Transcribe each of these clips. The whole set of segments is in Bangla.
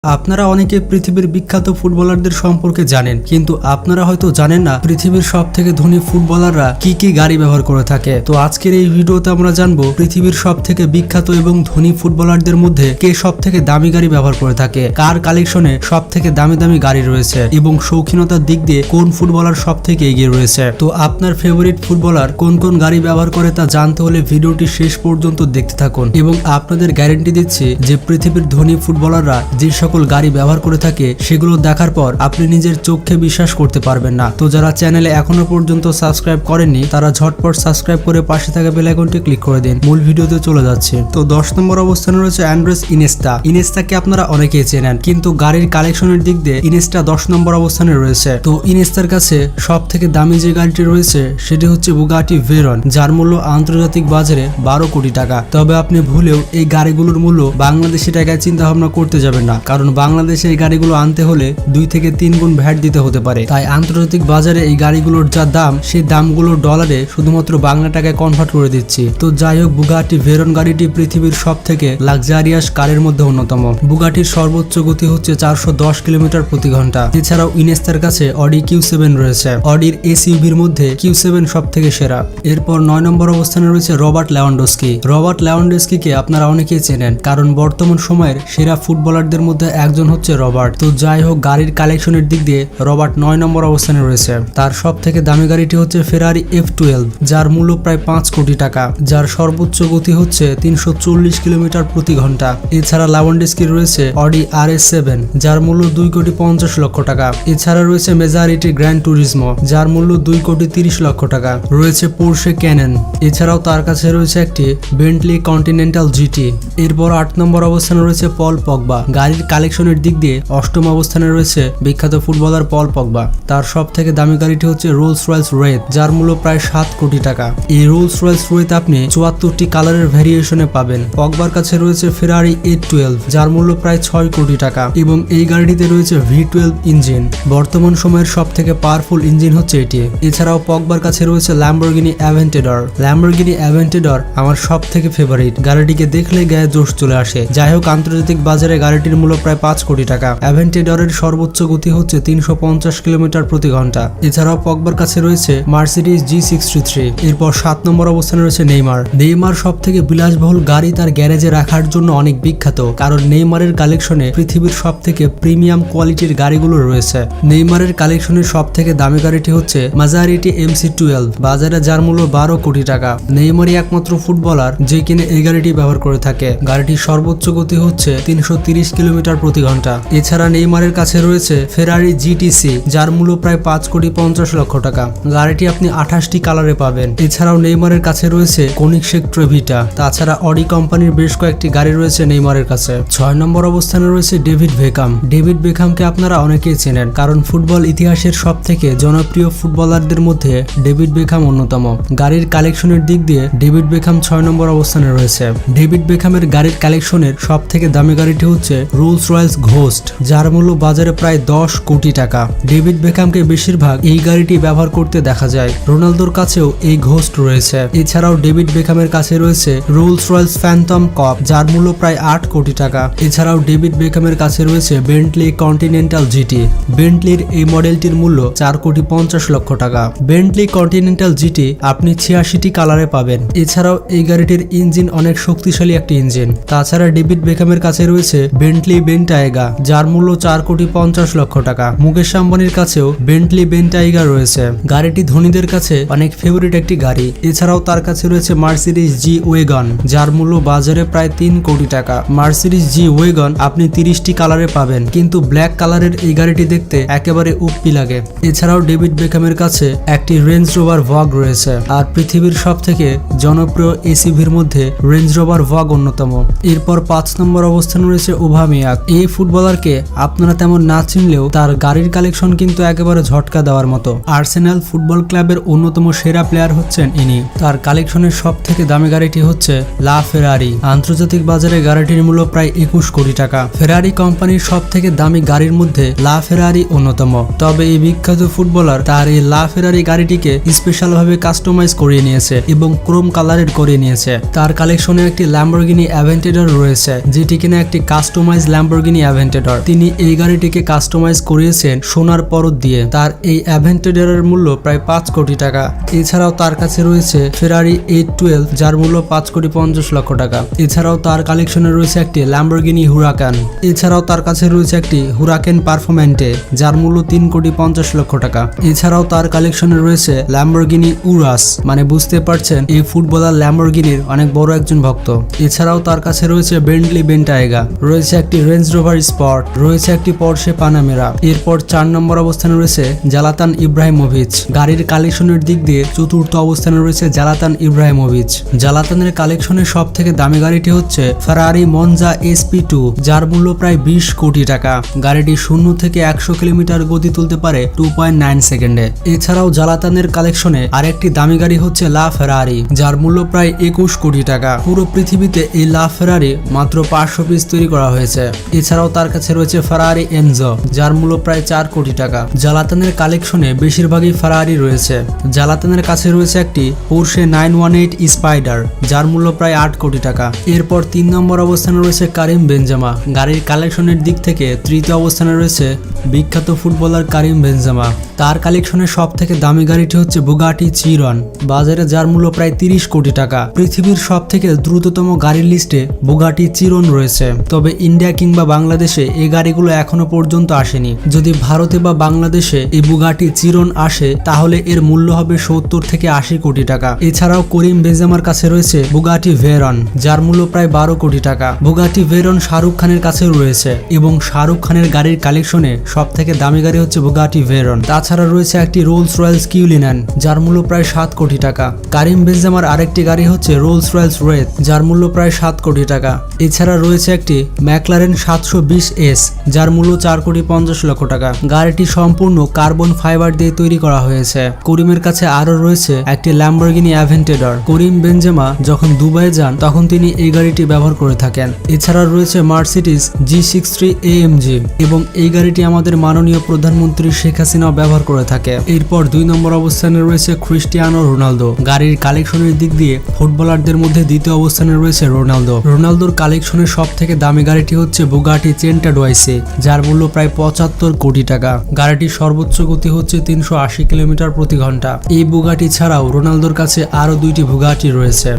আপনারা অনেকে পৃথিবীর বিখ্যাত ফুটবলারদের সম্পর্কে জানেন, কিন্তু আপনারা হয়তো জানেন না পৃথিবীর সবথেকে ধনী ফুটবলাররা কি কি গাড়ি ব্যবহার করে থাকে। তো আজকের এই ভিডিওতে আমরা জানবো পৃথিবীর সবথেকে বিখ্যাত এবং ধনী ফুটবলারদের মধ্যে কে সবথেকে দামি গাড়ি ব্যবহার করে থাকে, কার কালেকশনে সবথেকে দামি দামি গাড়ি রয়েছে এবং শৌখিনতার দিক দিয়ে কোন ফুটবলার সবথেকে এগিয়ে রয়েছে। তো আপনার ফেভারিট ফুটবলার কোন কোন গাড়ি ব্যবহার করে তা জানতে হলে ভিডিওটি শেষ পর্যন্ত দেখতে থাকুন এবং আপনাদের গ্যারান্টি দিচ্ছি যে পৃথিবীর ধনী ফুটবলাররা যে সকল গাড়ি ব্যবহার করে থাকে সেগুলো দেখার পর আপনি নিজের চোখে বিশ্বাস করতে পারবেন না। তো যারা চ্যানেলে এখনো পর্যন্ত সাবস্ক্রাইব করেননি তারা ঝটপট সাবস্ক্রাইব করে পাশে থাকা বেল আইকনটি ক্লিক করে দিন। মূল ভিডিওতে চলে যাচ্ছে। তো 10 নম্বর অবস্থানে রয়েছে অ্যান্ড্রেস ইনিয়েস্তা। ইনিয়েস্তাকে আপনারা অনেকেই চেনেন, কিন্তু গাড়ির কালেকশনের দিক দিয়ে ইনিয়েস্তা 10 নম্বর অবস্থানে রয়েছে। তো ইনিয়েস্তার কাছে সব থেকে দামি যে গাড়িটি রয়েছে সেটি হচ্ছে বুগাটি ভেরন, যার মূল্য আন্তর্জাতিক বাজারে 12 কোটি টাকা। তবে আপনি ভুলেও এই গাড়িগুলোর মূল্য বাংলাদেশি টাকায় চিন্তা ভাবনা করতে যাবেন না, কারণ বাংলাদেশে এই গাড়িগুলো আনতে হলে 2 থেকে 3 গুণ ভ্যাট দিতে হতে পারে। তাই আন্তর্জাতিক বাজারে এই গাড়িগুলোর যা দাম সেই দামগুলো ডলারে শুধুমাত্র বাংলা টাকায় কনভার্ট করে দিচ্ছি। তো যাই হোক, বুগাটি ভেরন গাড়িটি পৃথিবীর সব থেকে লাক্সারিয়াস কারের মধ্যে অন্যতম। বুগাটির সর্বোচ্চ গতি হচ্ছে 410 কিলোমিটার প্রতি ঘন্টা। এছাড়াও ইনেস্তার কাছে অডি Q7 রয়েছে। অডির এসইউভির মধ্যে Q7 সব থেকে সেরা। এরপর 9 নম্বর অবস্থানে রয়েছে রবার্ট লেভানডস্কি। রবার্ট লেভানডস্কিকে আপনারা অনেকেই চেনেন, কারণ বর্তমান সময়ের সেরা ফুটবলারদের মধ্যে একজন হচ্ছে রবার্ট। তো যাই হোক, গাড়ির কালেকশনের দিক দিয়ে রবার্ট 9 নম্বর অবস্থানে রয়েছে। তার সব থেকে দামি গাড়িটি হচ্ছে ফেরারি F12, যার মূল্য প্রায় 5 কোটি টাকা, যার সর্বোচ্চ গতি হচ্ছে 340 কিলোমিটার প্রতি ঘন্টা। এছাড়া লেভানডস্কির রয়েছে অডি RS7, যার মূল্য 2 কোটি 50 লক্ষ টাকা। এছাড়া রয়েছে মেজারিটি গ্র্যান্ড টুরিজমো, যার মূল্য 2 কোটি 30 লক্ষ টাকা। রয়েছে পোর্শে ক্যানন। এছাড়াও তার কাছে রয়েছে একটি বেন্টলি কন্টিনেন্টাল জিটি। এরপর 8 নম্বর অবস্থানে রয়েছে পল পগবা। গাড়ির কালেকশনের দিক দিয়ে 8ম অবস্থানে রয়েছে বিখ্যাত ফুটবলার পল পগবা। তার সব থেকে দামি গাড়িটি হচ্ছে রোলস রয়েস রেড, যার মূল্য প্রায় 7 কোটি টাকা। এই রোলস রয়েস রেড আপনি 74টি কালারের ভ্যারিয়েশনে পাবেন। পগবার কাছে রয়েছে ফেরারি A12, যার মূল্য প্রায় 6 কোটি টাকা এবং এই গাড়িটিতে রয়েছে V12 ইঞ্জিন। বর্তমান সময়ের সব থেকে পাওয়ারফুল ইঞ্জিন হচ্ছে এটি। এছাড়াও পগবার কাছে রয়েছে ল্যাম্বরগিনি অ্যাভেন্টেডর। ল্যাম্বরগিনি অ্যাভেন্টেডর আমার সব থেকে ফেভারিট। গাড়িটিকে দেখলে গায়ে জোশ চলে আসে। যাই হোক, আন্তর্জাতিক বাজারে গাড়িটির মূল্য প্রায় 5 কোটি টাকা। অ্যাভেন্টেডরের সর্বোচ্চ গতি হচ্ছে 350 কিলোমিটার প্রতি ঘন্টা। এছাড়াও পগবার কাছে রয়েছে মার্সিডিজ G63। এরপর 7 নম্বর অবস্থানে রয়েছে নেইমার। নেইমার সব থেকে বিলাসবহুল গাড়ি তার গ্যারেজে রাখার জন্য অনেক বিখ্যাত, কারণ নেইমারের কালেকশনে পৃথিবীর সব থেকে প্রিমিয়াম কোয়ালিটির গাড়িগুলো রয়েছে। নেইমারের কালেকশনের সব থেকে দামি গাড়িটি হচ্ছে মাজারিটি MC12, বাজারে যার মূল্য 12 কোটি টাকা। নেইমারই একমাত্র ফুটবলার যে কিনে এই গাড়িটি ব্যবহার করে থাকে। গাড়িটির সর্বোচ্চ গতি হচ্ছে 330 কিলোমিটার প্রতি ঘন্টা। এছাড়া নেইমারের কাছে রয়েছে ফেরারি GTC, যার মূল্য প্রায় 5 কোটি 50 লক্ষ টাকা। গাড়িটি আপনি 28টি কালারে পাবেন। এছাড়াও নেইমারের কাছে রয়েছে কোনিকশেক ট্রেভিটা। তাছাড়া অডি কোম্পানির বেশ কয়েকটি গাড়ি রয়েছে নেইমারের কাছে। 6 নম্বর অবস্থানে রয়েছে ডেভিড বেকহাম। ডেভিড বেকহামকে আপনারা অনেকেই চেনেন, কারণ ফুটবল ইতিহাসের সব থেকে জনপ্রিয় ফুটবলারদের মধ্যে ডেভিড বেকহাম অন্যতম। গাড়ির কালেকশনের দিক দিয়ে ডেভিড বেকহাম 6 নম্বর অবস্থানে রয়েছে। ডেভিড বেকহামের গাড়ির কালেকশনের সব থেকে দামি গাড়িটি হচ্ছে রোলস রয়েস ঘোস্ট, যার মূল্য বাজারে প্রায় 10 কোটি টাকা। ডেভিড বেকহামকে বেশিরভাগ এই গাড়িটি ব্যবহার করতে দেখা যায়। রোনালদোর কাছেও এই ঘোস্ট রয়েছে। এছাড়াও ডেভিড বেকহামের কাছে রয়েছে রোলস রয়েস ফ্যান্টম কপ, যার মূল্য প্রায় 8 কোটি টাকা। এছাড়াও ডেভিড বেকহামের কাছে রয়েছে বেন্টলি কন্টিনেন্টাল জিটি। বেন্টলির এই মডেলটির মূল্য 4 কোটি 50 লক্ষ টাকা। বেন্টলি কন্টিনেন্টাল জিটি আপনি 86টি কালারে পাবেন। এছাড়াও এই গাড়িটির ইঞ্জিন অনেক শক্তিশালী একটি ইঞ্জিন। তাছাড়া ডেভিড বেকহামের কাছে রয়েছে বেন্টলি বেন্টাইগা, যার মূল্য 4 কোটি 50 লক্ষ টাকা। মুকেশ আম্বানির কাছেও বেন্টলি বেন্টাইগা রয়েছে। গাড়িটি ধনীদের কাছে অনেক ফেভারিট একটি গাড়ি। এছাড়াও তার কাছে রয়েছে মার্সিডিজ G-Wagon, যার মূল্য বাজারে প্রায় 3 কোটি টাকা। মার্সিডিজ G-Wagon আপনি 30টি কালারে পাবেন, কিন্তু ব্ল্যাক কালারের এই গাড়িটি দেখতে একেবারে উপি লাগে। এছাড়াও ডেভিড বেকহামের কাছে একটি রেঞ্জ রোভার ভগ রয়েছে। আর পৃথিবীর সব থেকে জনপ্রিয় এসইভির মধ্যে রেঞ্জ রোভার ভগ অন্যতম। এরপর 5 নম্বর অবস্থানে রয়েছে ওবামিয়াক। এই ফুটবলারকে আপনারা তেমন না চিনলেও তার গাড়ির কালেকশন কিন্তু একেবারে ঝটকা দেওয়ার মতো। আর্সেনাল ফুটবল ক্লাবের অন্যতম সেরা প্লেয়ার হচ্ছেন ইনি। তার কালেকশনের সব থেকে দামি গাড়িটি হচ্ছে লা ফেরারি। আন্তর্জাতিক বাজারে গাড়িটির মূল্য প্রায় 21 কোটি টাকা। ফেরারি কোম্পানির সব থেকে দামি গাড়ির মধ্যে লা ফেরারি অন্যতম। তবে এই বিখ্যাত ফুটবলার তার এই লা ফেরারি গাড়িটিকে স্পেশাল ভাবে কাস্টমাইজ করিয়ে নিয়েছে এবং ক্রোম কালারের করে নিয়েছে। তার কালেকশনে একটি ল্যাম্বরগিনি অ্যাভেন্টেডর রয়েছে, যেটি কিনা একটি কাস্টমাইজ ল্যাম্বরগিনি ল্যাম্বরগিনি অ্যাভেন্টেডর। তিনি এই গাড়িটিকে কাস্টমাইজ করিয়েছেন সোনার পরত দিয়ে। তার এই অ্যাভেন্টেডরের মূল্য প্রায় 5 কোটি টাকা। এছাড়াও তার কাছে রয়েছে ফেরারি 812, যার মূল্য 5 কোটি 50 লক্ষ টাকা। এছাড়াও তার কালেকশনে রয়েছে একটি ল্যাম্বরগিনি হুরাকান। এছাড়াও তার কাছে রয়েছে একটি হুরাকেন পারফরম্যান্টে, যার মূল্য 3 কোটি 50 লক্ষ টাকা। এছাড়াও তার কালেকশনে রয়েছে ল্যাম্বরগিনি উরাস, মানে বুঝতে পারছেন এই ফুটবলার ল্যাম্বরগিনির অনেক বড় একজন ভক্ত। এছাড়াও তার কাছে রয়েছে বেন্টলি বেন্টায়েগা, রয়েছে একটি রেঞ্জ রোভার স্পট, রয়েছে একটি পর্শে পানামেরা। এরপর 4 নম্বর অবস্থানে রয়েছে জালাতান ইব্রাহিমোভিচ। গাড়ির কালেকশনের দিক দিয়ে চতুর্থ অবস্থানে রয়েছে জালাতান ইব্রাহিমোভিচ। জালাতানের কালেকশনের সব থেকে দামি গাড়িটি হচ্ছে ফেরারি মনজা SP2, যার মূল্য প্রায় 20 কোটি টাকা। গাড়িটি 0 থেকে 100 কিলোমিটার গতি তুলতে পারে 2.9 সেকেন্ডে। এছাড়াও জালাতানের কালেকশনে আরেকটি দামি গাড়ি হচ্ছে লা ফেরারি, যার মূল্য প্রায় 21 কোটি টাকা। পুরো পৃথিবীতে এই লা ফেরারি মাত্র 500 পিস তৈরি করা হয়েছে। এছাড়াও তার কাছে রয়েছে ফেরারি এনজো, যার মূল্য প্রায় 4 কোটি টাকা। জালাতানের কালেকশনে বেশিরভাগই ফেরারি রয়েছে। জালাতানের কাছে রয়েছে একটি পোর্শে 918 স্পাইডার, যার মূল্য প্রায় 8 কোটি টাকা। এরপর 3 নম্বর অবস্থানে রয়েছে কারিম বেনজেমা। গাড়ির কালেকশনের দিক থেকে তৃতীয় অবস্থানে রয়েছে বিখ্যাত ফুটবলার কারিম বেনজেমা। তার কালেকশনের সব থেকে দামি গাড়িটি হচ্ছে বুগাটি চিরন, বাজারে যার মূল্য প্রায় 30 কোটি টাকা। পৃথিবীর সব থেকে দ্রুততম গাড়ির লিস্টে বুগাটি চিরন রয়েছে। তবে ইন্ডিয়া কিংবা বাংলাদেশে এই গাড়িগুলো এখনো পর্যন্ত আসেনি। যদি ভারতে বা বাংলাদেশে এই বুগাটি চিরন আসে তাহলে এর মূল্য হবে 70 থেকে 80 কোটি টাকা। এছাড়াও করিম বেনজেমার কাছে রয়েছে বুগাটি ভেরন, যার মূল্য প্রায় 12 কোটি টাকা। বুগাটি ভেরন শাহরুখ খানের কাছেও রয়েছে এবং শাহরুখ খানের গাড়ির কালেকশনে সব থেকে দামি গাড়ি হচ্ছে বুগাটি ভেরন। তাছাড়া রয়েছে একটি রোলস রয়েলস কিউলিনান, যার মূল্য প্রায় 7 কোটি টাকা। কারিম বেনজেমার আরেকটি গাড়ি হচ্ছে রোলস রয়েলস রেড, যার মূল্য প্রায় 7 কোটি টাকা। এছাড়া রয়েছে একটি ম্যাকলারেন 720S, যার মূল্য 4 কোটি 50 লক্ষ টাকা। গাড়িটি সম্পূর্ণ কার্বন ফাইবার দিয়ে তৈরি করা হয়েছে। করিমের কাছে আরো রয়েছে একটি ল্যাম্বরগিনি অ্যাভেন্টেডর। করিম বেনজেমা যখন দুবাই যান তখন তিনি এই গাড়িটি ব্যবহার করে থাকেন। এছাড়া রয়েছে মার্সিডিজ G63 AMG, এবং এই গাড়িটি আমাদের মাননীয় প্রধানমন্ত্রী শেখ হাসিনাও ব্যবহার করে থাকে। এরপর 2 নম্বর অবস্থানে রয়েছে ক্রিস্টিয়ানো রোনালদো। গাড়ির কালেকশনের দিক দিয়ে ফুটবলারদের মধ্যে দ্বিতীয় অবস্থানে রয়েছে রোনালদো। রোনালদোর কালেকশনের সব থেকে দামি গাড়িটি হচ্ছে বুগাটি চেন্টাডোয়াইসে, যার মূল্য প্রায় 75 কোটি টাকা। গাড়িটির সর্বোচ্চ গতি হচ্ছে 380 কিলোমিটার প্রতি ঘন্টা। এই বুগাটি ছাড়াও রোনালদোর কাছে আরো 2টি বুগাটি রয়েছে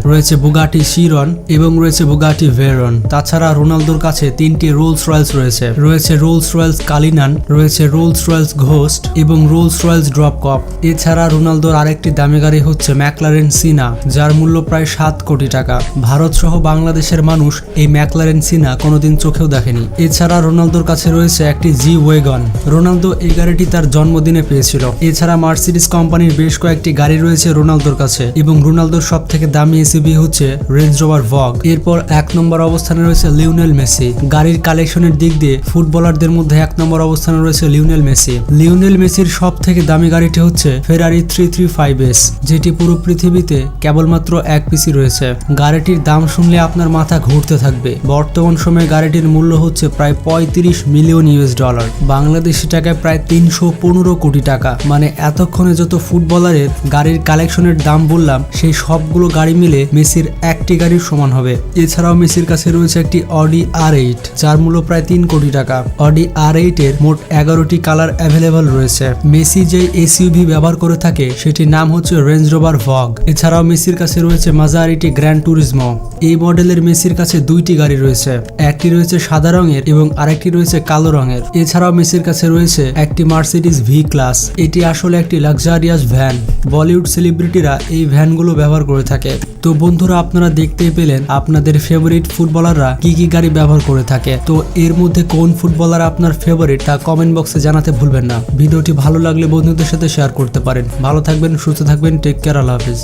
বুগাটি শিরন এবং রয়েছে বুগাটি ভেরন। তাছাড়া রোনালদোর কাছে 3টি রোলস রয়েলস রয়েছে রোলস রয়েলস কালিনান, রয়েছে রোলস রয়েলস ঘোস্ট এবং রোলস রয়েলস ড্রপ কপ। এছাড়া রোনালদোর আরেকটি দামি গাড়ি হচ্ছে ম্যাকলারেন সিনা, যার মূল্য প্রায় 7 কোটি টাকা। ভারত সহ বাংলাদেশের মানুষ এই ম্যাকলারেন সিনা কোনোদিন চোখেও দেখেনি। এছাড়া রোনালদোর কাছে রয়েছে একটি জি ওয়েগন। রোনালদো এই গাড়িটি তার জন্মদিনে পেয়েছিল। এছাড়া মার্সিডিজ কোম্পানির বেশ কয়েকটি গাড়ি রয়েছে রোনালদোর কাছে, এবং রোনালদোর সব থেকে দামি এসইউভি হচ্ছে রেঞ্জ রোভার ভগ। এরপর 1 নম্বর অবস্থানে রয়েছে লিওনেল মেসি। গাড়ির কালেকশনের দিক দিয়ে ফুটবলারদের মধ্যে 1 নম্বর অবস্থানে রয়েছে লিওনেল মেসি। লিওনেল মেসির সব থেকে দামি গাড়িটি হচ্ছে ফেরারি 335S, যেটি পুরো পৃথিবীতে কেবলমাত্র 1 পিসই রয়েছে। গাড়িটির দাম শুনলে আপনার মাথা ঘুরতে থাকবে। বর্তমান সময়ে গাড়িটির মূল্য হচ্ছে প্রায় 35 মিলিয়ন US ডলার, বাংলাদেশি টাকায় প্রায় 315 কোটি টাকা। মানে এতক্ষণে যত ফুটবলারের গাড়ির কালেকশনের দাম বললাম সেই সবগুলো গাড়ি মিলে মেসির একটি গাড়ির সমান হবে। এছাড়াও মেসির কাছে রয়েছে একটি অডি R8, যার মূল্য প্রায় 3 কোটি টাকা। অডি R8 এর মোট 11টি কালার অ্যাভেলেবল রয়েছে। মেসি যে এসইউভি ব্যবহার করে থাকে সেটির নাম হচ্ছে রেঞ্জ রোভার ভগ। এছাড়াও মেসির কাছে রয়েছে মাজারিটি গ্র্যান্ড টুরিজমো। এই মডেলের মেসির কাছে 2টি গাড়ি রয়েছে, একটি রয়েছে সাদা রঙের এবং আরেকটি রয়েছে কালো রঙের। এছাড়াও মেসির কাছে রয়েছে একটি মার্সিডিজ ভি ক্লাস। এটি আসলে একটি লাক্সারিয়াস ভ্যান। বলিউড সেলিব্রিটিরা এই ভ্যানগুলো ব্যবহার করে থাকে। তো বন্ধুরা, আপনারা দেখতেই পেলেন আপনাদের ফেভারিট ফুটবলাররা কি কি গাড়ি ব্যবহার করে থাকে। তো এর মধ্যে কোন ফুটবলার আপনার ফেভারিট তা কমেন্ট বক্সে জানাতে ভুলবেন না। ভিডিওটি ভালো লাগলে বন্ধুদের সাথে শেয়ার করতে পারেন। ভালো থাকবেন, সুস্থ থাকবেন, টেক কেয়ার, আল্লাহ হাফেজ।